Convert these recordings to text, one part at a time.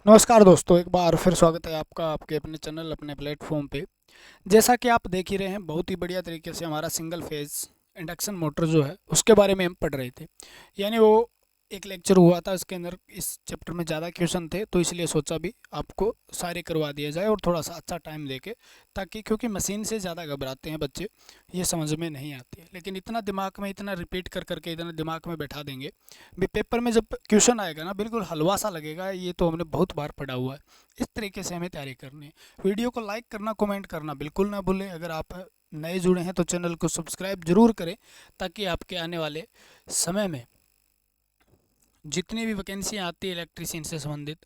नमस्कार दोस्तों, एक बार फिर स्वागत है आपका आपके अपने चैनल अपने प्लेटफॉर्म पे। जैसा कि आप देख ही रहे हैं, बहुत ही बढ़िया तरीके से हमारा सिंगल फेज इंडक्शन मोटर जो है उसके बारे में हम पढ़ रहे थे। यानी वो एक लेक्चर हुआ था, उसके अंदर इस चैप्टर में ज़्यादा क्वेश्चन थे, तो इसलिए सोचा भी आपको सारे करवा दिया जाए और थोड़ा सा अच्छा टाइम देके, ताकि क्योंकि मशीन से ज़्यादा घबराते हैं बच्चे, ये समझ में नहीं आती है। लेकिन इतना दिमाग में इतना रिपीट कर करके इतना दिमाग में बैठा देंगे भी, पेपर में जब क्वेश्चन आएगा ना, बिल्कुल हलवा सा लगेगा, ये तो हमने बहुत बार पढ़ा हुआ है। इस तरीके से हमें तैयारी करनी है। वीडियो को लाइक करना, कमेंट करना बिल्कुल ना भूलें। अगर आप नए जुड़े हैं तो चैनल को सब्सक्राइब जरूर करें, ताकि आपके आने वाले समय में जितनी भी वैकेंसियाँ आती है इलेक्ट्रीशियन से संबंधित,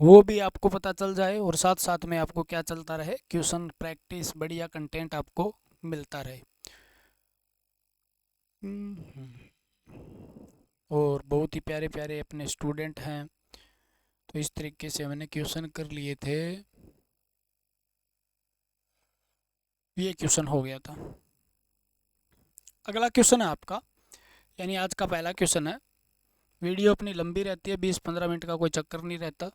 वो भी आपको पता चल जाए, और साथ साथ में आपको क्या चलता रहे, क्वेश्चन प्रैक्टिस बढ़िया कंटेंट आपको मिलता रहे। और बहुत ही प्यारे प्यारे अपने स्टूडेंट हैं, तो इस तरीके से मैंने क्वेश्चन कर लिए थे। ये क्वेश्चन हो गया था। अगला क्वेश्चन है आपका, यानी आज का पहला क्वेश्चन है। वीडियो अपनी लंबी रहती है, 20-15 मिनट का कोई चक्कर नहीं रहता।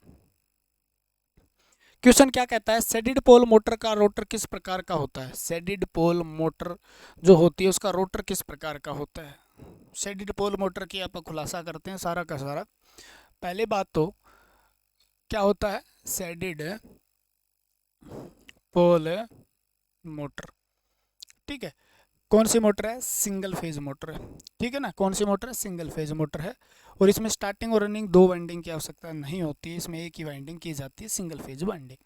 क्वेश्चन क्या कहता है, सेडिड पोल मोटर का रोटर किस प्रकार का होता है। सेडिड पोल मोटर जो होती है उसका रोटर किस प्रकार का होता है। सेडिड पोल मोटर की आप खुलासा करते हैं सारा का सारा। पहले बात तो क्या होता है सेडिड पोल मोटर, ठीक है। कौन सी मोटर है, सिंगल फेज मोटर है, ठीक है ना। कौन सी मोटर है, सिंगल फेज मोटर है। और इसमें स्टार्टिंग और रनिंग दो वाइंडिंग की आवश्यकता नहीं होती है, इसमें एक ही वाइंडिंग की जाती है, सिंगल फेज वाइंडिंग,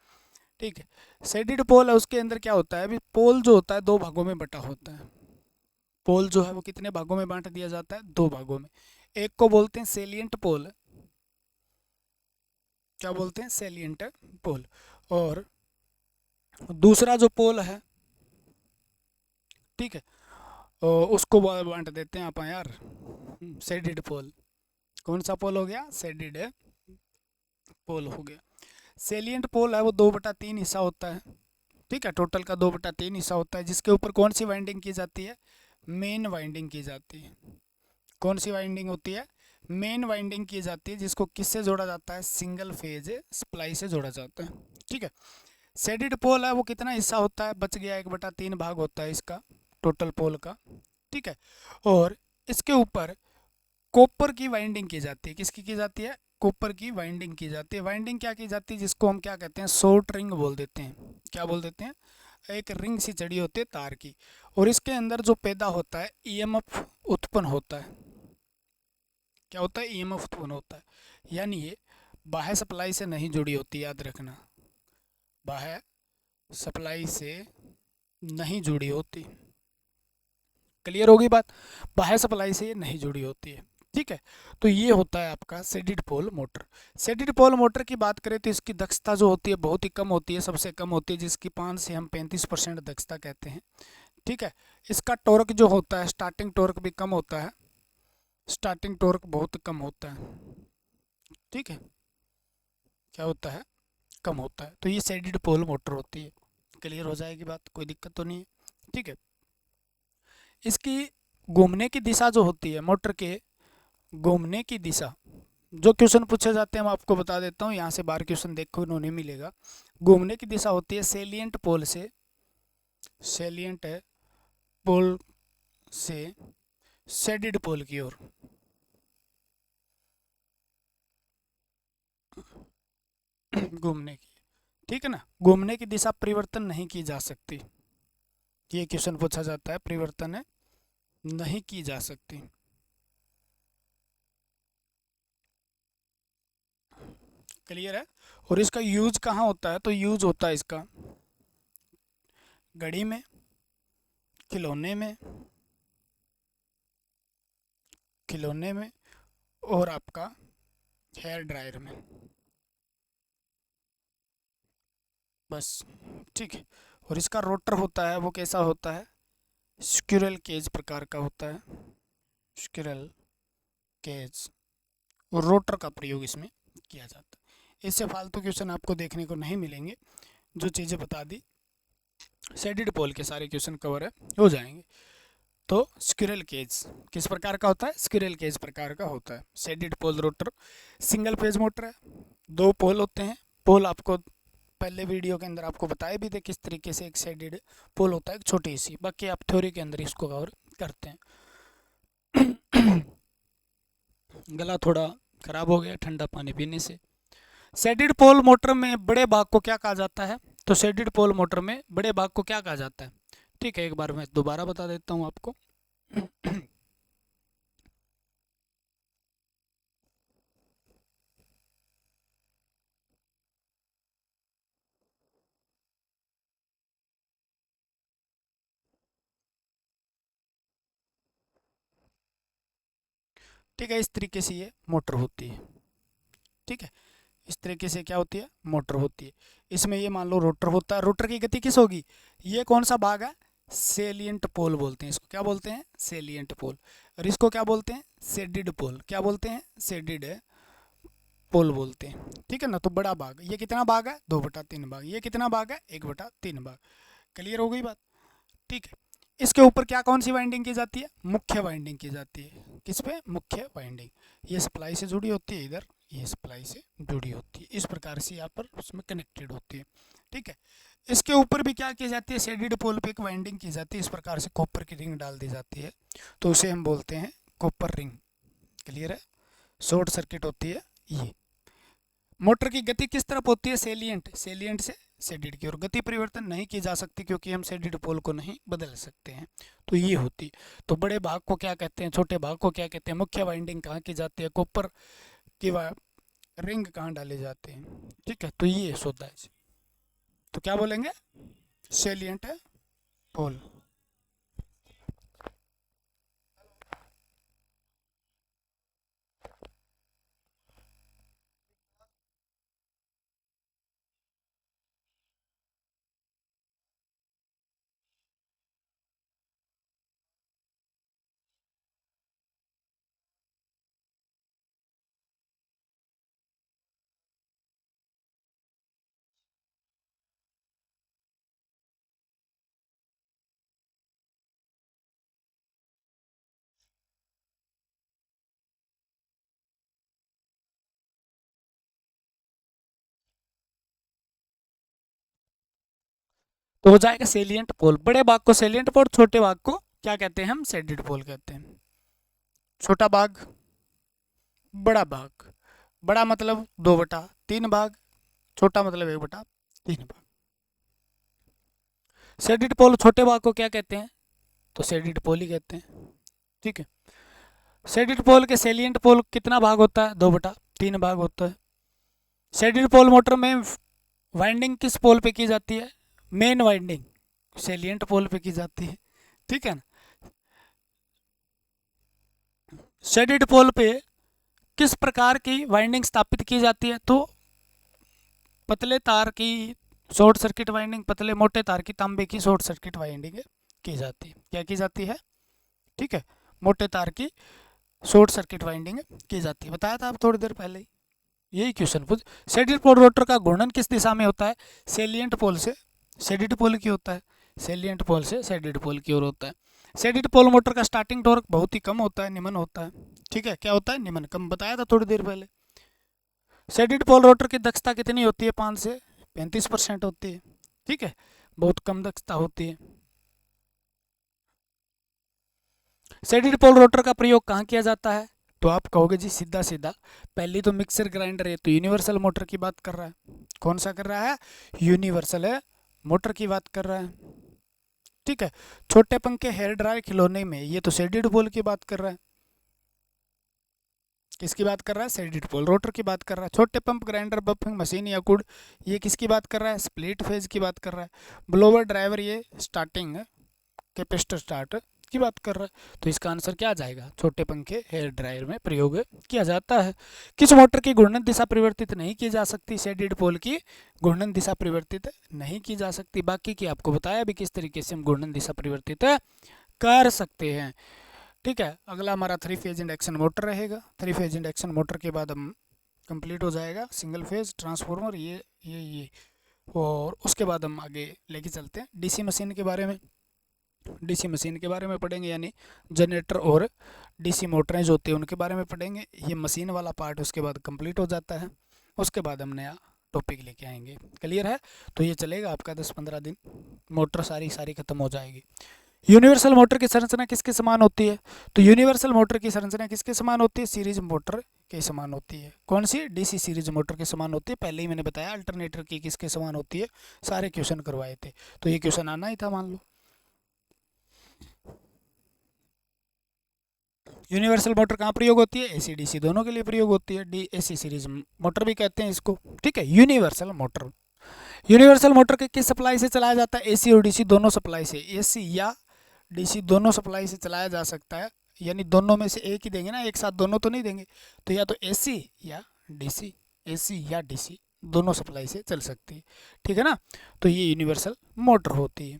ठीक है। सेडिड पोल है, उसके अंदर क्या होता है, अभी पोल जो होता है दो भागों में बटा होता है। पोल जो है वो कितने भागों में बांट दिया जाता है, दो भागों में। एक को बोलते हैं सेलिएंट पोल, क्या बोलते हैं, सेलिएंट पोल। और दूसरा जो पोल है, ठीक है, उसको बांट देते हैं अपन यार, सेडिड पोल। कौन सा पोल हो गया, सेडिड पोल हो गया। सेलिएंट पोल है वो 2/3 हिस्सा होता है, ठीक है। टोटल का 2/3 हिस्सा होता है, जिसके ऊपर कौन सी वाइंडिंग की जाती है, मेन वाइंडिंग की जाती है। कौन सी वाइंडिंग होती है, मेन वाइंडिंग की जाती है, जिसको किससे जोड़ा जाता है, सिंगल फेज सप्लाई से जोड़ा जाता है, ठीक है। सेडिड पोल है वो कितना हिस्सा होता है, बच गया 1/3 भाग होता है इसका टोटल पोल का, ठीक है। और इसके ऊपर कॉपर की वाइंडिंग की जाती है, किसकी की जाती है, कॉपर की वाइंडिंग की जाती है। वाइंडिंग क्या की जाती है, जिसको हम क्या कहते हैं, शॉर्ट रिंग बोल देते हैं। क्या बोल देते हैं, एक रिंग सी चढ़ी होती है तार की, और इसके अंदर जो पैदा होता है ईएमएफ उत्पन्न होता है। क्या होता है, ईएमएफ उत्पन्न होता है। यानी ये बाह्य सप्लाई से नहीं जुड़ी होती, याद रखना, बाह्य सप्लाई से नहीं जुड़ी होती। क्लियर होगी बात, बाह्य सप्लाई से ये नहीं जुड़ी होती है, ठीक है। तो ये होता है आपका shaded pole motor. Shaded pole motor की बात करें तो इसकी दक्षता जो होती है बहुत ही कम होती है, सबसे कम होती है, जिसकी 5 से हम 35% दक्षता कहते हैं, ठीक है। इसका टॉर्क जो होता है, स्टार्टिंग टॉर्क भी कम होता है, स्टार्टिंग टॉर्क बहुत कम होता है, ठीक है। क्या होता है, कम होता है। तो ये सेडिड पोल मोटर होती है। क्लियर हो जाएगी बात, कोई दिक्कत तो नहीं है, ठीक है। इसकी घूमने की दिशा जो होती है, मोटर के घूमने की दिशा, जो क्वेश्चन पूछे जाते हैं मैं आपको बता देता हूँ, यहाँ से बाहर क्वेश्चन देखो उन्होंने मिलेगा। घूमने की दिशा होती है सेलिएंट पोल से, सेलिएंट पोल से सेडिड पोल की ओर, घूमने की, ठीक है ना। घूमने की दिशा परिवर्तन नहीं की जा सकती, ये क्वेश्चन पूछा जाता है, परिवर्तन नहीं की जा सकती। क्लियर है। और इसका यूज कहाँ होता है, तो यूज होता है इसका घड़ी में, खिलौने में, खिलौने में, और आपका हेयर ड्रायर में, बस, ठीक है। और इसका रोटर होता है वो कैसा होता है, स्क्विरल केज प्रकार का होता है, स्क्विरल केज। और रोटर का प्रयोग इसमें किया जाता है। इससे फालतू क्वेश्चन आपको देखने को नहीं मिलेंगे, जो चीज़ें बता दी, शेडिड पोल के सारे क्वेश्चन कवर है, हो जाएंगे। तो स्क्विरल केज किस प्रकार का होता है, स्क्विरल केज प्रकार का होता है। Shaded pole rotor single phase motor है, दो पोल होते हैं। पोल आपको पहले वीडियो के अंदर आपको बताए भी थे किस तरीके से एक साइडेड पोल होता है, एक छोटी सी। बाकी आप थ्योरी के अंदर इसको कवर करते हैं। गला थोड़ा खराब हो गया ठंडा पानी पीने से। शेडेड पोल मोटर में बड़े भाग को क्या कहा जाता है? तो शेडेड पोल मोटर में बड़े भाग को क्या कहा जाता है? ठीक है, एक बार मैं दोबारा बता देता हूँ आपको। ठीक है, इस तरीके से ये मोटर होती है। ठीक है, इस तरीके से क्या होती है? मोटर होती है। इसमें ये मान लो रोटर होता है। रोटर की गति किस होगी? ये कौन सा भाग है? सेलिएंट पोल बोलते हैं इसको। क्या बोलते हैं? सेलिएंट पोल। और इसको क्या बोलते हैं? शेडिड पोल। क्या बोलते हैं? शेडिड पोल बोलते हैं। ठीक है ना। तो बड़ा भाग, ये कितना भाग है? 2/3 भाग। ये कितना भाग है? 1/3 भाग। क्लियर हो गई बात? ठीक है। इसके ऊपर क्या कौन सी वाइंडिंग की जाती है? मुख्य वाइंडिंग की जाती है। किस पे? मुख्य वाइंडिंग। ये सप्लाई से जुड़ी होती है, इधर ये सप्लाई से जुड़ी होती है। इस प्रकार से यहाँ पर उसमें कनेक्टेड होती है। ठीक है। इसके ऊपर भी क्या की जाती है? शेडेड पोल पे एक वाइंडिंग की जाती है। इस प्रकार से कॉपर की रिंग डाल दी जाती है, तो उसे हम बोलते हैं कॉपर रिंग। क्लियर है? शॉर्ट सर्किट होती है ये। मोटर की गति किस तरफ होती है? सेलिएंट, सेलिएंट से शेडेड की ओर। गति परिवर्तन नहीं की जा सकती क्योंकि हम शेडेड पोल को नहीं बदल सकते हैं। तो ये होती है। तो बड़े भाग को क्या कहते हैं? छोटे भाग को क्या कहते हैं? मुख्य वाइंडिंग कहाँ की जाती है? कॉपर की रिंग कहाँ डाले जाते हैं? ठीक है, तो ये होता है। तो क्या बोलेंगे? सेलिएंट पोल। तो हो जाएगा सेलिएंट पोल। बड़े भाग को सेलिएंट पोल, छोटे भाग को क्या कहते हैं? हम शेडेड पोल कहते हैं। छोटा भाग, बड़ा भाग। बड़ा मतलब 2/3 भाग, छोटा मतलब 1/3 भाग। शेडेड पोल छोटे भाग को क्या कहते हैं? तो शेडेड पोल ही कहते हैं। ठीक है। शेडेड पोल के सेलिएंट पोल कितना भाग होता है? 2/3 भाग होता है। शेडेड पोल मोटर में वाइंडिंग किस पोल पे की जाती है? मेन वाइंडिंग सेलिएंट पोल पे की जाती है। ठीक है ना। शेडेड पोल पे किस प्रकार की वाइंडिंग स्थापित की जाती है? तो पतले तार की शॉर्ट सर्किट वाइंडिंग, पतले मोटे तार की तांबे की शॉर्ट सर्किट वाइंडिंग की जाती है। क्या की जाती है? ठीक है, मोटे तार की शॉर्ट सर्किट वाइंडिंग की जाती है। बताया था आप थोड़ी देर पहले ही, यही क्वेश्चन पूछ। शेडेड पोल रोटर का घूर्णन किस दिशा में होता है? सेलिएंट पोल से शेडेड पोल की होता है। सेलिएंट पोल से शेडेड पोल की ओर होता है। शेडेड पोल मोटर का स्टार्टिंग टॉर्क बहुत ही कम होता है, निम्न होता है। ठीक है, क्या होता है? निम्न, कम। बताया था थोड़ी देर पहले। शेडेड पोल रोटर की दक्षता कितनी होती है? 5 से 35% होती है। ठीक है, बहुत कम दक्षता होती है। शेडेड पोल रोटर का प्रयोग कहाँ किया जाता है? तो आप कहोगे जी सीधा सीधा, पहली तो मिक्सर ग्राइंडर है, तो यूनिवर्सल मोटर की बात कर रहा है। कौन सा कर रहा है? यूनिवर्सल है मोटर की बात कर रहा है। ठीक है। छोटे पंखे, हेयर ड्रायर, खिलौने में, ये तो शेडेड पोल की बात कर रहा है। किसकी बात कर रहा है? शेडेड पोल रोटर की बात कर रहा है। छोटे पंप, ग्राइंडर, बफिंग मशीन या कुड, ये किसकी बात कर रहा है? स्प्लिट फेज की बात कर रहा है। ब्लोवर ड्राइवर, ये स्टार्टिंग कैपेसिटर स्टार्ट की बात कर रहा है। तो इसका आंसर क्या आ जाएगा? छोटे पंखे, हेयर ड्रायर में प्रयोग किया जाता है। किस मोटर की घूर्णन दिशा परिवर्तित नहीं की जा सकती? शेडेड पोल की घूर्णन दिशा परिवर्तित नहीं की जा सकती। बाकी की आपको बताया भी किस तरीके से हम घूर्णन दिशा परिवर्तित कर सकते हैं। ठीक है, अगला हमारा 3 फेज इंडक्शन मोटर रहेगा। 3 फेज इंडक्शन मोटर के बाद हम कंप्लीट हो जाएगा सिंगल फेज ट्रांसफार्मर, ये और उसके बाद हम आगे लेके चलते हैं डीसी मशीन के बारे में। डीसी मशीन के बारे में पढ़ेंगे, यानी जनरेटर और डीसी मोटरें जो होती हैं उनके बारे में पढ़ेंगे। ये मशीन वाला पार्ट उसके बाद कंप्लीट हो जाता है। उसके बाद हम नया टॉपिक लेके आएंगे। क्लियर है? तो ये चलेगा आपका 10-15 दिन, मोटर सारी खत्म हो जाएगी। यूनिवर्सल मोटर की संरचना किसके समान होती है? तो यूनिवर्सल मोटर की संरचना किसके समान होती है? सीरीज मोटर के समान होती है। कौन सी? डीसी सीरीज मोटर के समान होती है। पहले ही मैंने बताया अल्टरनेटर की किसके समान होती है, सारे क्वेश्चन करवाए थे, तो ये क्वेश्चन आना ही था मान लो। यूनिवर्सल मोटर कहाँ प्रयोग होती है? एसी डीसी दोनों के लिए प्रयोग होती है। डी एसी सीरीज मोटर भी कहते हैं इसको, ठीक है। यूनिवर्सल मोटर, यूनिवर्सल मोटर के किस सप्लाई से चलाया जाता है? एसी और डीसी दोनों सप्लाई से, एसी या डीसी दोनों सप्लाई से चलाया जा सकता है, यानी दोनों में से एक ही देंगे ना, एक साथ दोनों तो नहीं देंगे, तो या तो एसी या डीसी, एसी या डीसी दोनों सप्लाई से चल सकती है, ठीक है ना। तो ये यूनिवर्सल मोटर होती है।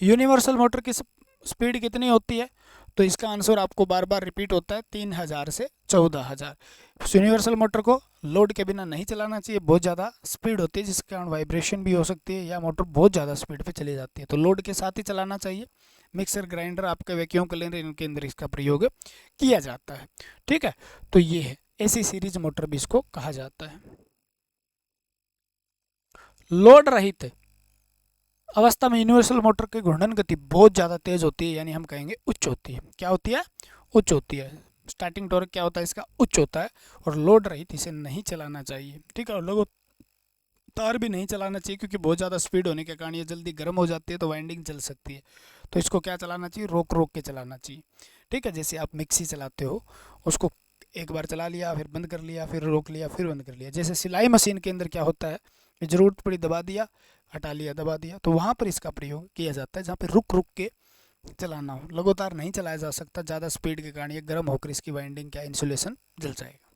यूनिवर्सल मोटर की स्पीड कितनी होती है? तो इसका आंसर आपको बार बार रिपीट होता है, 3000 से 14000। यूनिवर्सल मोटर को लोड के बिना नहीं चलाना चाहिए, बहुत ज़्यादा स्पीड होती है जिसके कारण वाइब्रेशन भी हो सकती है या मोटर बहुत ज़्यादा स्पीड पे चली जाती है, तो लोड के साथ ही चलाना चाहिए। मिक्सर ग्राइंडर, आपके वैक्यूम क्लीनर, इनके अंदर इसका प्रयोग किया जाता है, ठीक है। तो ये है एसी सीरीज मोटर भी इसको कहा जाता है। लोड रहित अवस्था में यूनिवर्सल मोटर की घूर्णन गति बहुत ज़्यादा तेज होती है, यानी हम कहेंगे उच्च होती है। क्या होती है? उच्च होती है। स्टार्टिंग टॉर्क क्या होता है इसका? उच्च होता है। और लोड रहित इसे नहीं चलाना चाहिए, ठीक है। और लगातार भी नहीं चलाना चाहिए, क्योंकि बहुत ज़्यादा स्पीड होने के कारण ये जल्दी गर्म हो जाती है, तो वाइंडिंग जल सकती है। तो इसको क्या चलाना चाहिए? रोक रोक के चलाना चाहिए, ठीक है। जैसे आप मिक्सी चलाते हो, उसको एक बार चला लिया, फिर बंद कर लिया, फिर रोक लिया, फिर बंद कर लिया। जैसे सिलाई मशीन के अंदर क्या होता है, ज़रूरत पड़ी दबा दिया, हटा लिया, दबा दिया, तो वहाँ पर इसका प्रयोग किया जाता है, जहाँ पर रुक रुक के चलाना हो। लगातार नहीं चलाया जा सकता, ज़्यादा स्पीड के कारण ये गर्म होकर इसकी वाइंडिंग क्या इंसुलेशन जल जाएगा।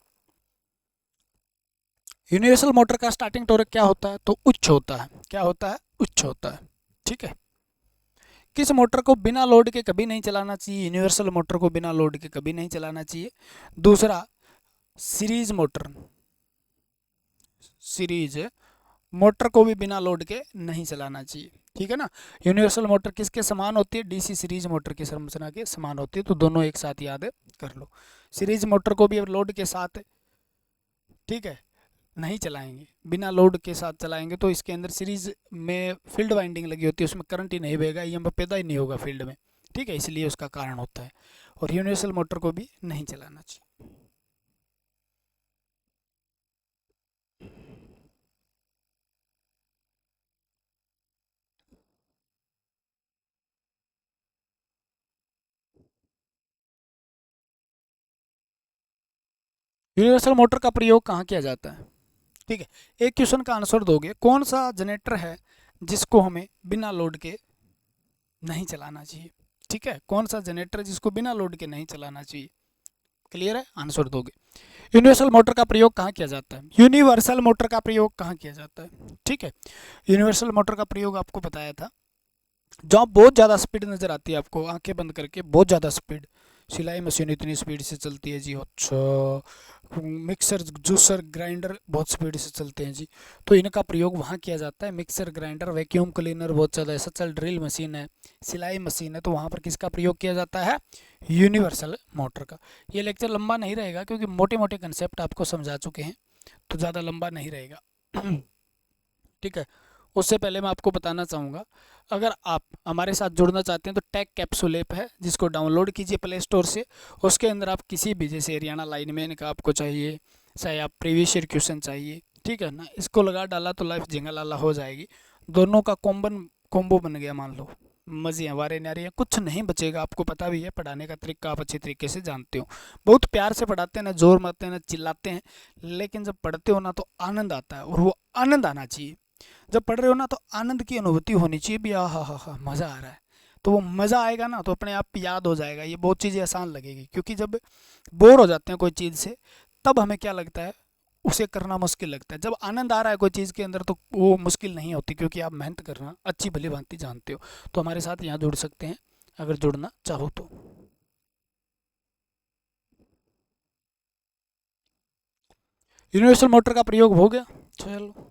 यूनिवर्सल मोटर का स्टार्टिंग टॉर्क क्या होता है? तो उच्च होता है। क्या होता है? उच्च होता है, ठीक है। किस मोटर को बिना लोड के कभी नहीं चलाना चाहिए? यूनिवर्सल मोटर को बिना लोड के कभी नहीं चलाना चाहिए। दूसरा, सीरीज मोटर, सीरीज मोटर को भी बिना लोड के नहीं चलाना चाहिए, ठीक है ना। यूनिवर्सल मोटर किसके समान होती है? डीसी सीरीज मोटर की संरचना के समान होती है, तो दोनों एक साथ याद कर लो। सीरीज मोटर को भी लोड के साथ, ठीक है, नहीं चलाएंगे, बिना लोड के साथ चलाएंगे तो इसके अंदर सीरीज में फील्ड वाइंडिंग लगी होती है, उसमें करंट ही नहीं बहेगा, ईएमएफ पैदा ही नहीं होगा फील्ड में, ठीक है, इसलिए उसका कारण होता है। और यूनिवर्सल मोटर को भी नहीं चलाना चाहिए। यूनिवर्सल मोटर का प्रयोग कहाँ किया जाता है? ठीक है, एक क्वेश्चन का आंसर दोगे, कौन सा जनरेटर है जिसको हमें बिना लोड के नहीं चलाना चाहिए? ठीक है, कौन सा जनरेटर जिसको बिना लोड के नहीं चलाना चाहिए? क्लियर है? आंसर दोगे। यूनिवर्सल मोटर का प्रयोग कहाँ किया जाता है? यूनिवर्सल मोटर का प्रयोग कहाँ किया जाता है? ठीक है, यूनिवर्सल मोटर का प्रयोग आपको बताया था, जहाँ बहुत ज़्यादा स्पीड नज़र आती है आपको, आंखें बंद करके, बहुत ज़्यादा स्पीड, सिलाई मशीन इतनी स्पीड से चलती है जी, अच्छा, मिक्सर जूसर ग्राइंडर बहुत स्पीड से चलते हैं जी, तो इनका प्रयोग वहाँ किया जाता है। मिक्सर ग्राइंडर, वैक्यूम क्लीनर बहुत ज़्यादा, एसएचएल ड्रिल मशीन है, सिलाई मशीन है, तो वहाँ पर किसका प्रयोग किया जाता है? यूनिवर्सल मोटर का। ये लेक्चर लंबा नहीं रहेगा क्योंकि मोटे मोटे कंसेप्ट आपको समझा चुके हैं, तो ज़्यादा लंबा नहीं रहेगा। ठीक है, उससे पहले मैं आपको बताना चाहूँगा, अगर आप हमारे साथ जुड़ना चाहते हैं तो टेक कैप्सूल ऐप है, जिसको डाउनलोड कीजिए प्ले स्टोर से। उसके अंदर आप किसी भी, जैसे हरियाणा लाइनमैन का आपको चाहिए, चाहे आप प्रीवियस ईयर क्वेश्चन चाहिए, ठीक है ना, इसको लगा डाला तो लाइफ झिंगालाला हो जाएगी। दोनों का कॉम्बो बन गया, मान लो, मज़े हैं, वारे नारे हैं, कुछ नहीं बचेगा। आपको पता भी है, पढ़ाने का तरीका आप अच्छे तरीके से जानते हो, बहुत प्यार से पढ़ाते हैं ना, जोर मारते हैं ना, चिल्लाते हैं, लेकिन जब पढ़ते हो ना तो आनंद आता है, और वो आनंद आना चाहिए। जब पढ़ रहे हो ना तो आनंद की अनुभूति होनी चाहिए भी, हा मज़ा आ रहा है, तो वो मज़ा आएगा ना तो अपने आप याद हो जाएगा, ये बहुत चीज़ें आसान लगेगी। क्योंकि जब बोर हो जाते हैं कोई चीज़ से, तब हमें क्या लगता है, उसे करना मुश्किल लगता है। जब आनंद आ रहा है कोई चीज़ के अंदर तो वो मुश्किल नहीं होती, क्योंकि आप मेहनत करना अच्छी भली भांति जानते हो। तो हमारे साथ यहाँ जुड़ सकते हैं अगर जुड़ना चाहो तो। यूनिवर्सल मोटर का प्रयोग हो गया, चलो।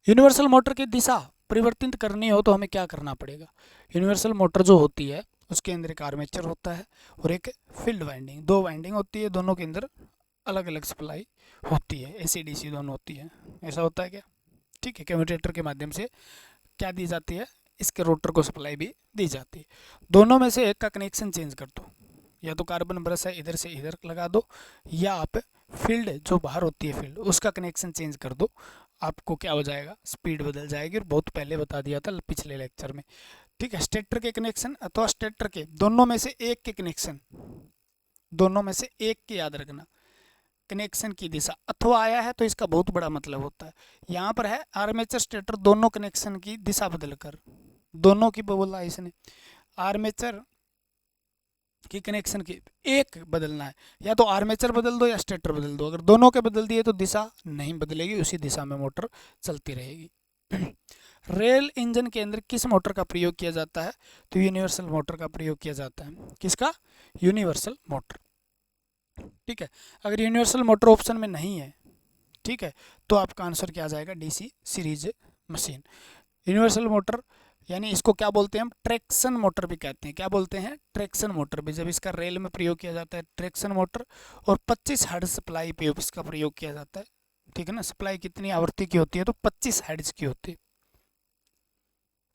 यूनिवर्सल मोटर की दिशा परिवर्तित करनी हो तो हमें क्या करना पड़ेगा? यूनिवर्सल मोटर जो होती है उसके अंदर एक आर्मेचर होता है और एक फील्ड वाइंडिंग, दो वाइंडिंग होती है, दोनों के अंदर अलग अलग सप्लाई होती है, एसी डीसी दोनों होती है। ऐसा होता है क्या? ठीक है, कम्यूटेटर के माध्यम से क्या दी जाती है, इसके रोटर को सप्लाई भी दी जाती है। दोनों में से एक का कनेक्शन चेंज कर दो, या तो कार्बन ब्रश है इधर से इधर लगा दो, या आप फील्ड जो बाहर होती है फील्ड उसका कनेक्शन चेंज कर दो, आपको क्या हो जाएगा, स्पीड बदल जाएगी। और बहुत पहले बता दिया था पिछले लेक्चर में। ठीक है, स्टेटर के कनेक्शन अथवा स्टेटर के दोनों में से एक के कनेक्शन, दोनों में से एक के याद रखना, कनेक्शन की दिशा अथवा आया है तो इसका बहुत बड़ा मतलब होता है। यहाँ पर है आर्मेचर स्टेटर दोनों कनेक्शन की दिशा बदलकर, दोनों की बोला इसने, आर्मेचर की कनेक्शन की एक बदलना है, या तो आर्मेचर बदल दो या स्टेटर बदल दो। अगर दोनों के बदल दिए तो दिशा नहीं बदलेगी, उसी दिशा में मोटर चलती रहेगी। रेल इंजन के अंदर किस मोटर का प्रयोग किया जाता है? तो यूनिवर्सल मोटर का प्रयोग किया जाता है। किसका? Universal motor. ठीक है, अगर यूनिवर्सल मोटर ऑप्शन में नहीं है, ठीक है, तो आपका आंसर क्या आ जाएगा, DC series machine. Universal motor यानी इसको क्या बोलते हैं हम, ट्रैक्शन मोटर भी कहते हैं। क्या बोलते हैं? ट्रैक्शन मोटर भी। जब इसका रेल में प्रयोग किया जाता है ट्रैक्शन मोटर, और 25 हर्ट्ज सप्लाई पे इसका प्रयोग किया जाता है। ठीक है ना, सप्लाई कितनी आवृत्ति की होती है, तो 25 हर्ट्ज की होती है।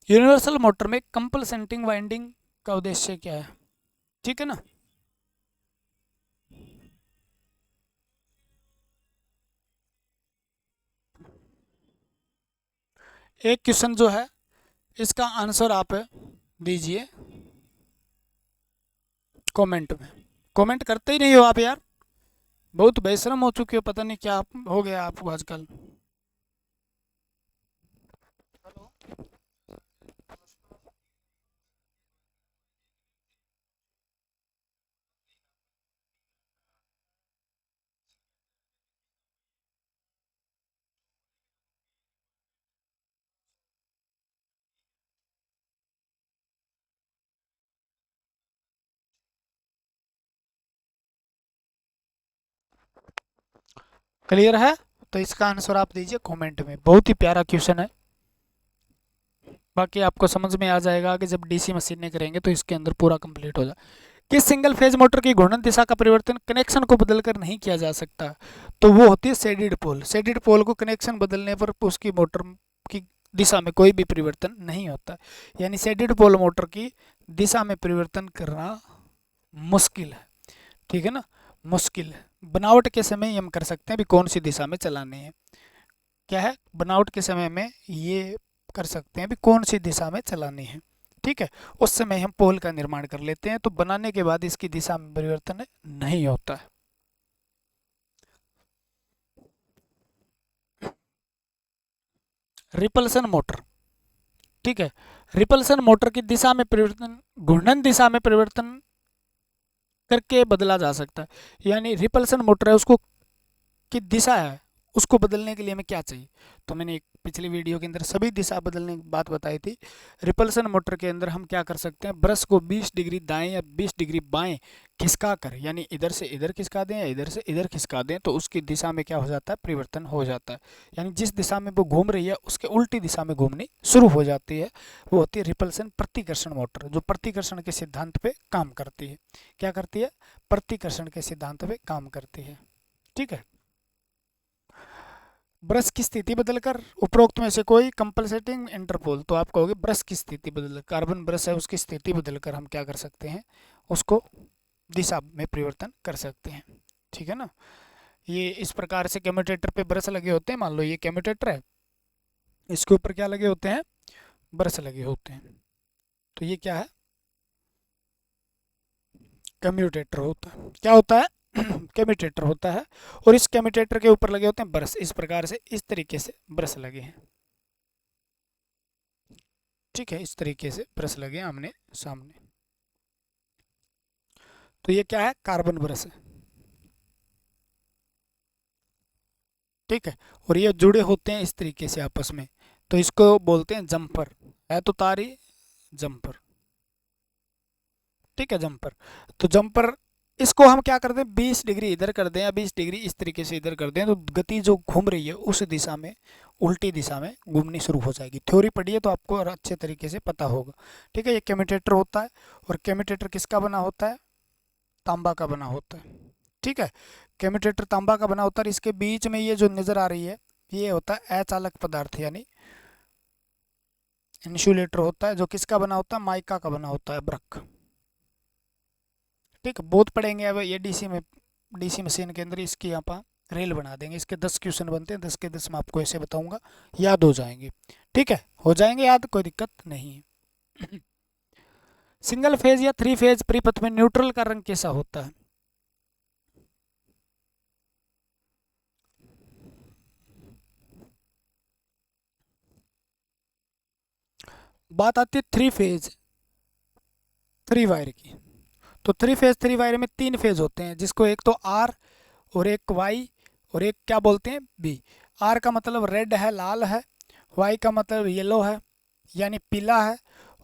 यूनिवर्सल मोटर में कंपनसेटिंग वाइंडिंग का उद्देश्य क्या है? ठीक है ना, एक क्वेश्चन जो है इसका आंसर आप दीजिए कमेंट में। कमेंट करते ही नहीं हो आप यार, बहुत बेशरम हो चुके हो, पता नहीं क्या हो गया आपको आजकल। क्लियर है? तो इसका आंसर आप दीजिए कमेंट में। बहुत ही प्यारा क्वेश्चन है, बाकी आपको समझ में आ जाएगा कि जब डीसी मशीनें करेंगे तो इसके अंदर पूरा कंप्लीट हो जाए। किस सिंगल फेज मोटर की घूर्णन दिशा का परिवर्तन कनेक्शन को बदलकर नहीं किया जा सकता? तो वो होती है शेडेड पोल। शेडेड पोल को कनेक्शन बदलने पर उसकी मोटर की दिशा में कोई भी परिवर्तन नहीं होता, यानी शेडेड पोल मोटर की दिशा में परिवर्तन करना मुश्किल है। ठीक है ना, मुश्किल है। बनावट के समय हम कर सकते हैं भी कौन सी दिशा में चलानी है। क्या है, बनावट के समय में ये कर सकते हैं भी कौन सी दिशा में चलानी है। ठीक है, उस समय हम पोल का निर्माण कर लेते हैं, तो बनाने के बाद इसकी दिशा में परिवर्तन नहीं होता है। रिपल्सन मोटर, ठीक है, रिपल्सन मोटर की दिशा में परिवर्तन घूर्णन दिशा में परिवर्तन करके बदला जा सकता है। यानी रिपल्सन मोटर है, उसको की दिशा है, उसको बदलने के लिए हमें क्या चाहिए? तो मैंने एक पिछली वीडियो के अंदर सभी दिशा बदलने की बात बताई थी। रिपल्सन मोटर के अंदर हम क्या कर सकते हैं, ब्रश को 20 डिग्री दाएं या 20 डिग्री बाएं खिसका कर, यानी इधर से इधर खिसका दें या इधर से इधर खिसका दें, तो उसकी दिशा में क्या हो जाता है, परिवर्तन हो जाता है। यानी जिस दिशा में वो घूम रही है उसके उल्टी दिशा में घूमनी शुरू हो जाती है। वो होती है रिपल्सन प्रतिकर्षण मोटर, जो प्रतिकर्षण के सिद्धांत पे काम करती है। क्या करती है? प्रतिकर्षण के सिद्धांत पे काम करती है। ठीक है, ब्रश की स्थिति बदलकर उपरोक्त में से कोई कंपनसेटिंग इंटरपोल, तो आप कहोगे ब्रश की स्थिति बदल, कार्बन ब्रश है उसकी स्थिति बदलकर हम क्या कर सकते हैं, उसको दिशा में परिवर्तन कर सकते हैं। ठीक है ना, ये इस प्रकार से कम्यूटेटर पे ब्रश लगे होते हैं। मान लो ये कम्यूटेटर है, इसके ऊपर क्या लगे होते हैं, ब्रश लगे होते हैं। तो ये क्या है, कम्यूटेटर होता है। क्या होता है? कम्यूटेटर होता है। और इस कम्यूटेटर के ऊपर लगे होते हैं ब्रश, इस प्रकार से इस तरीके से ब्रश लगे हैं। ठीक है, इस तरीके से ब्रश लगे हैं आमने सामने। तो ये क्या है, कार्बन ब्रश है। ठीक है, और ये जुड़े होते हैं इस तरीके से आपस में, तो इसको बोलते हैं जम्पर। है तो तारी, जम्पर। ठीक है, जम्पर। तो जम्पर, इसको हम क्या कर दें, 20 डिग्री इधर कर दें या 20 डिग्री इस तरीके से इधर कर दें, तो गति जो घूम रही है उस दिशा में, उल्टी दिशा में घूमनी शुरू हो जाएगी। थ्योरी पढ़ी है तो आपको और अच्छे तरीके से पता होगा। ठीक है, ये कम्यूटेटर होता है। और कम्यूटेटर किसका बना होता है, तांबा का बना होता है। ठीक है। कम्यूटेटर तांबा का बना होता है। इसके बीच में ये जो नज़र आ रही है ये होता है अचालक पदार्थ यानी इंसुलेटर होता है, जो किसका बना होता है, माइका का बना होता है, ब्रक। ठीक है, बहुत पढ़ेंगे अब ये डीसी मशीन के अंदर इसकी यहाँ पर रेल बना देंगे। इसके 10 क्वेश्चन बनते हैं, 10 के 10 मैं आपको ऐसे बताऊंगा, याद हो जाएंगे। ठीक है, हो जाएंगे याद, कोई दिक्कत नहीं है। सिंगल फेज या 3 फेज परिपथ में न्यूट्रल का रंग कैसा होता है? बात आती है 3 फेज 3 वायर की। तो 3 फेज 3 वायर में 3 फेज होते हैं, जिसको एक तो आर और एक वाई और एक क्या बोलते हैं, बी। आर का मतलब रेड है, लाल है। वाई का मतलब येलो है यानी पीला है।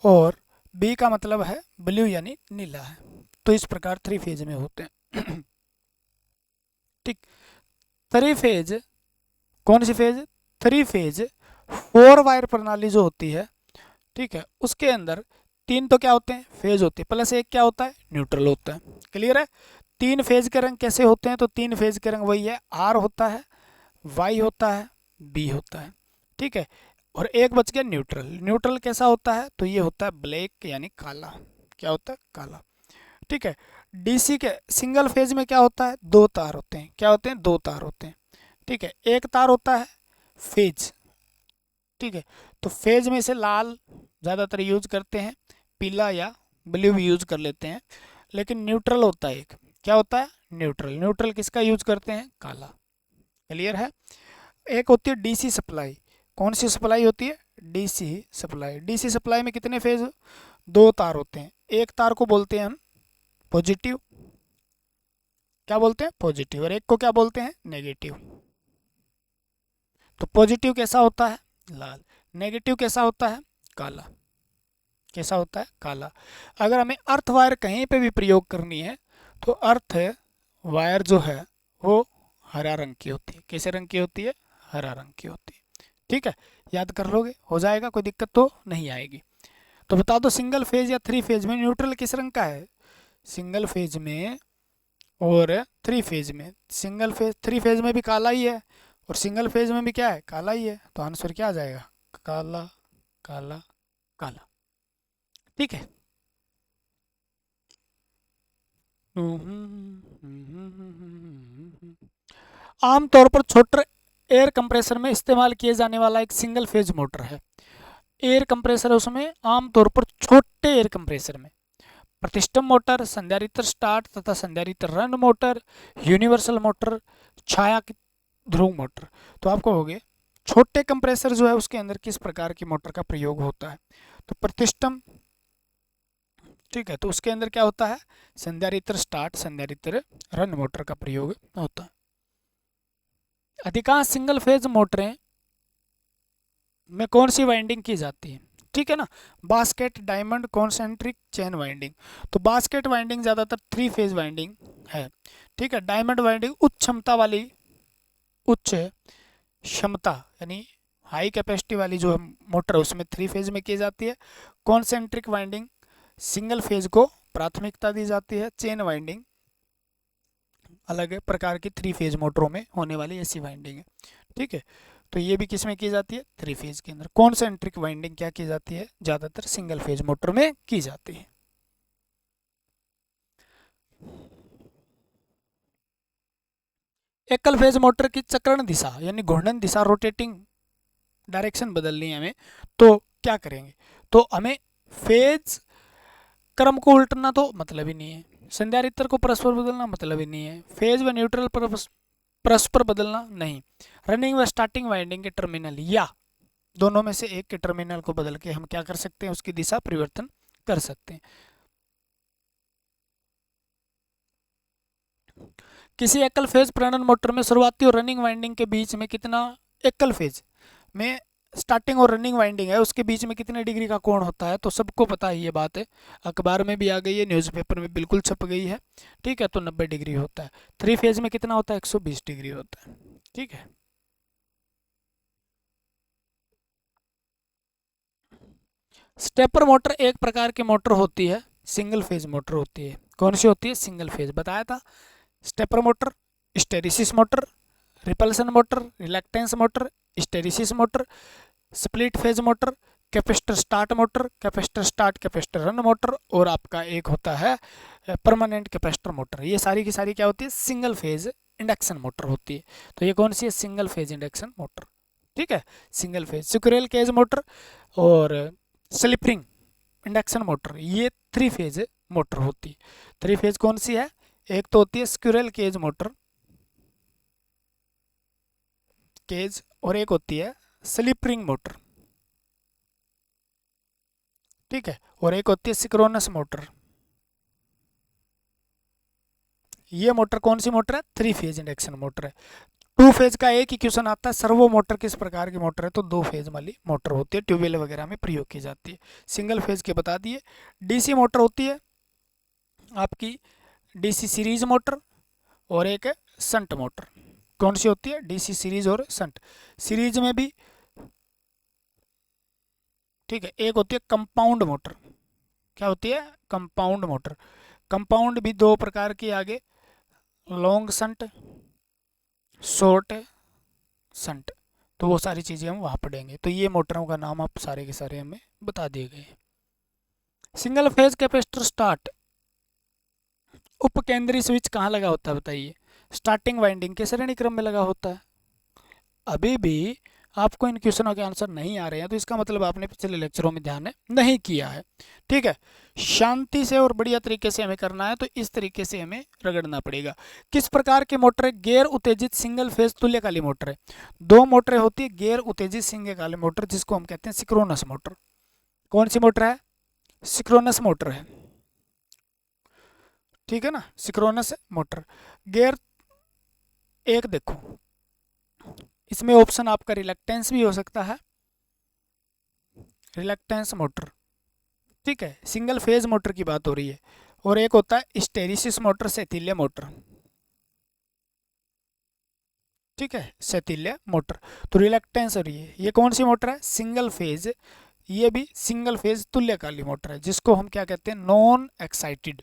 और बी का मतलब है ब्लू यानी नीला है। तो इस प्रकार 3 फेज में होते हैं। ठीक। 3 फेज कौन सी फेज? 3 फेज 4 वायर प्रणाली जो होती है, ठीक है, उसके अंदर 3 तो क्या होते हैं, फेज होते हैं, प्लस एक क्या होता है, न्यूट्रल होता है। क्लियर है? 3 फेज के रंग कैसे होते हैं? तो 3 फेज के रंग वही है, आर होता है, वाई होता है, बी होता है। ठीक है, और एक बच गया न्यूट्रल। न्यूट्रल कैसा होता है? तो ये होता है ब्लैक यानी काला। क्या होता है? काला। ठीक है। डीसी के सिंगल फेज में क्या होता है? 2 तार होते हैं। क्या होते हैं? 2 तार होते हैं। ठीक है, एक तार होता है फेज। ठीक है, तो फेज में से लाल ज़्यादातर यूज करते हैं, पीला या ब्लू भी यूज कर लेते हैं। लेकिन न्यूट्रल होता है एक। क्या होता है? न्यूट्रल। न्यूट्रल किसका यूज करते हैं? काला। क्लियर है? एक होती है डीसी सप्लाई। कौन सी सप्लाई होती है? DC supply. डीसी सप्लाई में कितने फेज? 2 तार होते हैं। एक तार को बोलते हैं हम पॉजिटिव। क्या बोलते हैं? पॉजिटिव। और एक को क्या बोलते हैं? नेगेटिव। तो पॉजिटिव कैसा होता है? लाल। नेगेटिव कैसा होता है? काला। कैसा होता है? काला। अगर हमें अर्थ वायर कहीं पे भी प्रयोग करनी है तो अर्थ वायर जो है वो हरा रंग की होती है। कैसे रंग की होती है? हरा रंग की होती है। ठीक है, याद कर लोगे, हो जाएगा, कोई दिक्कत तो नहीं आएगी। तो बता दो सिंगल फेज या 3 फेज में न्यूट्रल किस रंग का है? सिंगल फेज में और 3 फेज में। सिंगल फेज 3 फेज में भी काला ही है और सिंगल फेज में भी क्या है? काला ही है। तो आंसर क्या आ जाएगा? काला काला काला। ठीक है। आमतौर पर छोटे एयर कंप्रेसर में इस्तेमाल किए जाने वाला एक सिंगल फेज मोटर है। एयर कंप्रेसर है उसमें, आमतौर पर छोटे एयर कंप्रेसर में प्रतिष्ठम मोटर, संधारित्र स्टार्ट तथा संधारित्र रन मोटर, यूनिवर्सल मोटर, छाया की ध्रुव मोटर। तो आपको हो गए छोटे कंप्रेसर जो है उसके अंदर किस प्रकार की मोटर का प्रयोग होता है? तो प्रतिष्ठम। ठीक है, तो उसके अंदर क्या होता है? संधारित्र स्टार्ट, संधारित्र रन मोटर का प्रयोग होता है। अधिकांश सिंगल फेज मोटरें में कौन सी वाइंडिंग की जाती है? ठीक है ना, basket, diamond, concentric, chain winding. तो बास्केट वाइंडिंग ज़्यादातर 3 फेज वाइंडिंग है। ठीक है, डायमंड वाइंडिंग उच्च क्षमता वाली, उच्च क्षमता यानी हाई कैपेसिटी वाली जो मोटर है उसमें 3 फेज में की जाती है। कॉन्सेंट्रिक वाइंडिंग सिंगल फेज को प्राथमिकता दी जाती है। चेन वाइंडिंग अलग प्रकार की 3 फेज मोटरों में होने वाली ऐसी वाइंडिंग है। ठीक है, तो ये भी किस में की जाती है? 3 फेज के अंदर। कॉन्सेंट्रिक वाइंडिंग क्या की जाती है? ज़्यादातर सिंगल फेज मोटर में की जाती है। एकल फेज मोटर की चक्रण दिशा यानी घूर्णन दिशा, रोटेटिंग डायरेक्शन बदलनी है हमें, तो क्या करेंगे? तो हमें फेज क्रम को उल्टना तो मतलब ही नहीं है, संधारित्र को परस्पर बदलना मतलब ही नहीं है, फेज व न्यूट्रल परस्पर बदलना नहीं, रनिंग व स्टार्टिंग वाइंडिंग के टर्मिनल या दोनों में से एक के टर्मिनल को बदल के हम क्या कर सकते हैं? उसकी दिशा परिवर्तन कर सकते हैं। किसी एकल फेज प्रेरण मोटर में शुरुआती और रनिंग वाइंडिंग के बीच में कितना, एकल फेज में स्टार्टिंग और रनिंग वाइंडिंग है उसके बीच में कितने डिग्री का कोण होता है? तो सबको पता है ये बात है, अखबार में भी आ गई है, न्यूज़पेपर में बिल्कुल छप गई है। ठीक है, तो 90 डिग्री होता है। 3 फेज में कितना होता है? 120 डिग्री होता है। ठीक है, स्टेपर मोटर एक प्रकार की मोटर होती है, सिंगल फेज मोटर होती है। कौन सी होती है? Single phase. बताया था stepper motor, hysteresis motor, repulsion motor, reluctance motor, hysteresis motor, split phase motor, capacitor start motor, capacitor start capacitor run motor, और आपका एक होता है परमानेंट कैपेसिटर मोटर। ये सारी की सारी क्या होती है, सिंगल फेज इंडक्शन मोटर होती है। तो ये कौन सी है, सिंगल फेज इंडक्शन मोटर। ठीक है, single phase. Squirrel cage motor और स्लिप रिंग इंडक्शन मोटर, ये 3 फेज मोटर होती है। 3 फेज कौन सी है, एक तो होती है स्क्विरल केज मोटर केज, और एक होती है स्लिप रिंग मोटर। ठीक है, और एक होती है सिंक्रोनस मोटर। ये मोटर कौन सी मोटर है, 3 फेज इंडक्शन मोटर है। 2 फेज का एक ही क्वेश्चन आता है, सर्वो मोटर किस प्रकार की मोटर है, तो 2 फेज वाली मोटर होती है, ट्यूबवेल वगैरह में प्रयोग की जाती है। सिंगल फेज के बता दिए। डीसी मोटर होती है आपकी डीसी सीरीज मोटर, और एक है संट मोटर। कौन सी होती है, डीसी सीरीज और संट। सीरीज में भी, ठीक है, एक होती है कंपाउंड मोटर। क्या होती है, कंपाउंड मोटर। कंपाउंड भी 2 प्रकार की आगे, लॉन्ग संट, शॉर्ट संट। तो वो सारी चीज़ें हम वहाँ पढ़ेंगे। तो ये मोटरों का नाम आप सारे के सारे हमें बता दिए गए। सिंगल फेज कैपेसिटर स्टार्ट, उपकेंद्रीय स्विच कहाँ लगा होता है बताइए, स्टार्टिंग वाइंडिंग के श्रेणी क्रम में लगा होता है। अभी भी आपको इन क्वेश्चनों के आंसर नहीं आ रहे हैं, तो इसका मतलब आपने पिछले लेक्चरों में ध्यान नहीं किया है। ठीक है, शांति से और बढ़िया तरीके से हमें करना है, तो इस तरीके से हमें रगड़ना पड़ेगा। किस प्रकार की मोटर है, गैर उत्तेजित सिंगल फेज तुल्यकाली मोटर है। 2 मोटरें होती है गैर उत्तेजित सिंगल मोटर, जिसको हम कहते हैं सिंक्रोनस मोटर। कौन सी मोटर है, सिंक्रोनस मोटर है। ठीक है ना, सिंक्रोनस मोटर। गैर, एक देखो इसमें ऑप्शन आपका रिलक्टेंस भी हो सकता है, रिलक्टेंस मोटर। ठीक है, सिंगल फेज मोटर की बात हो रही है। और एक होता है हिस्टेरिसिस मोटर, सेथिल्य मोटर। ठीक है, सेथिल्य मोटर। तो रिलक्टेंस और ये कौन सी मोटर है, सिंगल फेज। ये भी सिंगल फेज तुल्यकाली मोटर है, जिसको हम क्या कहते हैं, नॉन एक्साइटेड।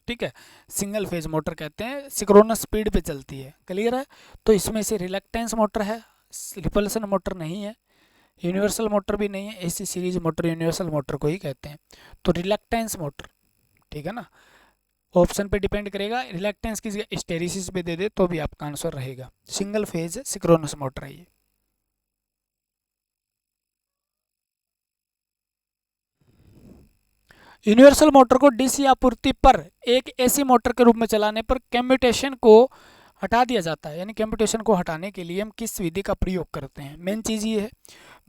ठीक है, सिंगल फेज मोटर कहते हैं, सिंक्रोनस स्पीड पे चलती है। क्लियर है। तो इसमें से रिलक्टेंस मोटर है, रिपल्सन मोटर नहीं है, यूनिवर्सल मोटर भी नहीं है, AC series motor universal motor को ही कहते हैं। तो रिलक्टेंस मोटर, ठीक है ना, ऑप्शन पे डिपेंड करेगा। रिलक्टेंस की जगह हिस्टेरिसिस पे दे दे तो भी आपका आंसर रहेगा। सिंगल फेज सिंक्रोनस मोटर है ये। यूनिवर्सल मोटर को डीसी आपूर्ति पर एक एसी मोटर के रूप में चलाने पर कम्यूटेशन को हटा दिया जाता है। यानी कम्यूटेशन को हटाने के लिए हम किस विधि का प्रयोग करते हैं, मेन चीज़ ये है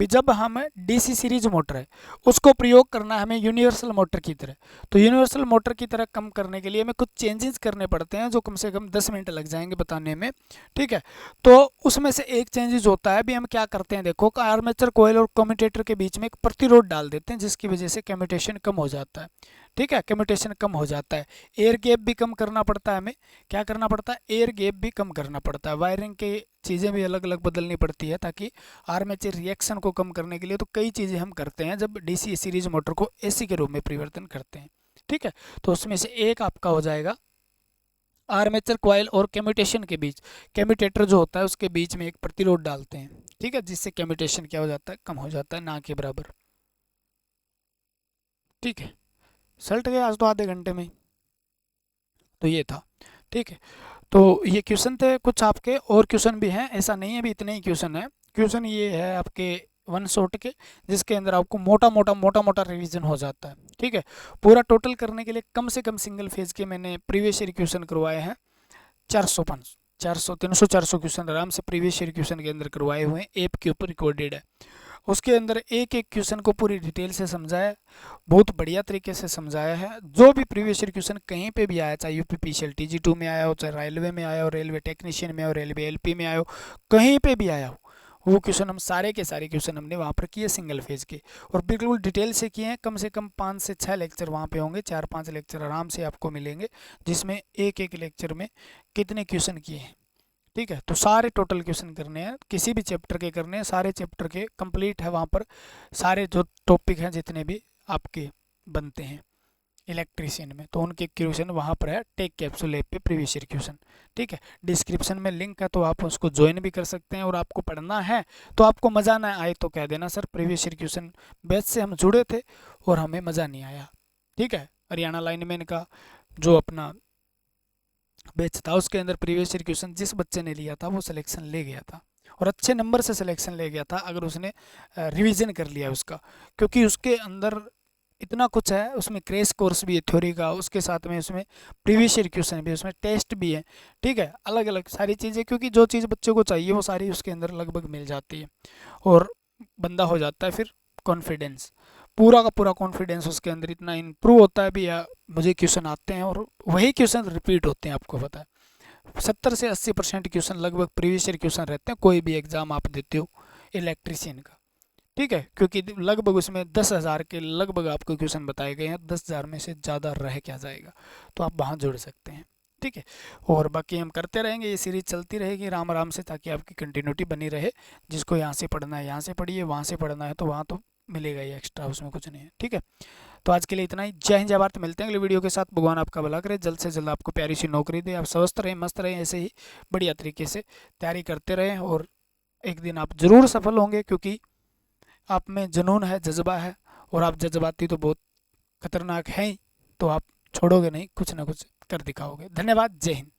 भी, जब हम डीसी सीरीज मोटर है उसको प्रयोग करना है हमें यूनिवर्सल मोटर की तरह। तो यूनिवर्सल मोटर की तरह कम करने के लिए हमें कुछ चेंजेस करने पड़ते हैं, जो कम से कम 10 मिनट लग जाएंगे बताने में। ठीक है, तो उसमें से एक चेंजेस होता है भी, हम क्या करते हैं, देखो आर्मेचर कोयल और कम्यूटेटर के बीच में एक प्रतिरोध डाल देते हैं, जिसकी वजह से कम्यूटेशन कम हो जाता है। ठीक है, कम्यूटेशन कम हो जाता है। एयर गैप भी कम करना पड़ता है हमें, क्या करना पड़ता है, एयर गैप भी कम करना पड़ता है। वायरिंग की चीज़ें भी अलग अलग बदलनी पड़ती है, ताकि आर्मेचर रिएक्शन को कम करने के लिए। तो कई चीज़ें हम करते हैं जब डीसी सीरीज मोटर को एसी के रूप में परिवर्तन करते हैं। ठीक है, तो उसमें से एक आपका हो जाएगा आर्मेचर कॉइल और कम्यूटेशन के बीच, कम्यूटेटर जो होता है उसके बीच में एक प्रतिरोध डालते हैं। ठीक है, जिससे कम्यूटेशन क्या हो जाता है, कम हो जाता है, ना के बराबर। ठीक है, सल्ट गया आज तो आधे घंटे में। तो ये था। ठीक है, तो ये क्वेश्चन थे कुछ आपके, और क्वेश्चन भी हैं, ऐसा नहीं है भी इतने ही क्वेश्चन है। क्वेश्चन ये है आपके 1 शॉट के, जिसके अंदर आपको मोटा मोटा रिवीजन हो जाता है। ठीक है, पूरा टोटल करने के लिए कम से कम सिंगल फेज के मैंने प्रीवियस ईयर क्वेश्चन करवाए हैं 400 500 400 300 400 क्वेश्चन आराम से प्रीवियस ईयर क्वेश्चन के अंदर करवाए हुए हैं, ऐप के ऊपर रिकॉर्डेड है। उसके अंदर एक एक क्वेश्चन को पूरी डिटेल से समझाया, बहुत बढ़िया तरीके से समझाया है। जो भी प्रीवियस ईयर क्वेश्चन कहीं पे भी आया, चाहे यूपीपीसीएल TG2 में आया हो, चाहे रेलवे में आया हो, रेलवे टेक्नीशियन में हो, रेलवे LP में आया हो, कहीं पे भी आया हो, वो क्वेश्चन हम सारे के सारे क्वेश्चन हमने वहाँ पर किए सिंगल फेज के, और बिल्कुल डिटेल से किए हैं। कम से कम 5 से 6 लेक्चर वहाँ पे होंगे, 4-5 लेक्चर आराम से आपको मिलेंगे, जिसमें एक एक लेक्चर में कितने क्वेश्चन किए हैं। ठीक है, तो सारे टोटल क्वेश्चन करने हैं, किसी भी चैप्टर के करने हैं, सारे चैप्टर के कंप्लीट है वहाँ पर, सारे जो टॉपिक हैं जितने भी आपके बनते हैं। इलेक्ट्रीशियन में, तो उनके क्वेश्चन वहाँ पर है टेक कैप्सूल ऐप पे प्रीवियस ईयर क्वेश्चन। ठीक है, डिस्क्रिप्शन में लिंक है, तो आप उसको ज्वाइन भी कर सकते हैं। और आपको पढ़ना है तो आपको मज़ा ना आए तो कह देना sir previous year question batch से हम जुड़े थे और हमें मज़ा नहीं आया। ठीक है, हरियाणा लाइनमैन का जो अपना बैच था उसके अंदर प्रीवियस ईयर क्वेश्चन जिस बच्चे ने लिया था वो सिलेक्शन ले गया था, और अच्छे नंबर से सिलेक्शन ले गया था अगर उसने रिवीजन कर लिया उसका, क्योंकि उसके अंदर इतना कुछ है, उसमें क्रैश कोर्स भी है थ्योरी का, उसके साथ में उसमें प्रीवियस ईयर क्वेश्चन भी है, उसमें टेस्ट भी है। ठीक है, अलग अलग सारी चीज़ें, क्योंकि जो चीज़ बच्चों को चाहिए वो सारी उसके अंदर लगभग मिल जाती है, और बंदा हो जाता है फिर कॉन्फिडेंस, पूरा का पूरा कॉन्फिडेंस उसके अंदर इतना इम्प्रूव होता है भी, या मुझे क्वेश्चन आते हैं और वही क्वेश्चन रिपीट होते हैं। आपको पता है 70 से 80% क्वेश्चन लगभग प्रीवियस ईयर क्वेश्चन रहते हैं, कोई भी एग्जाम आप देते हो इलेक्ट्रीशियन का। ठीक है, क्योंकि लगभग उसमें 10,000 के लगभग आपको क्वेश्चन बताए गए हैं, 10,000 में से ज़्यादा रह क्या जाएगा, तो आप वहाँ जुड़ सकते हैं। ठीक है, और बाकी हम करते रहेंगे, ये सीरीज चलती रहेगी राम आराम से, ताकि आपकी कंटिन्यूटी बनी रहे। जिसको यहाँ से पढ़ना है यहाँ से पढ़िए, वहाँ से पढ़ना है तो वहाँ तो मिलेगा ही एक्स्ट्रा, उसमें कुछ नहीं है। ठीक है, तो आज के लिए इतना ही। जय हिंद जय भारत, मिलते हैं अगले वीडियो के साथ। भगवान आपका भला करे, जल्द से जल्द आपको प्यारी सी नौकरी दे, आप स्वस्थ रहें मस्त रहें, ऐसे ही बढ़िया तरीके से तैयारी करते रहें, और एक दिन आप ज़रूर सफल होंगे, क्योंकि आप में जुनून है, जज्बा है, और आप जज्बाती तो बहुत खतरनाक हैं ही, तो आप छोड़ोगे नहीं, कुछ ना कुछ कर दिखाओगे। धन्यवाद, जय हिंद।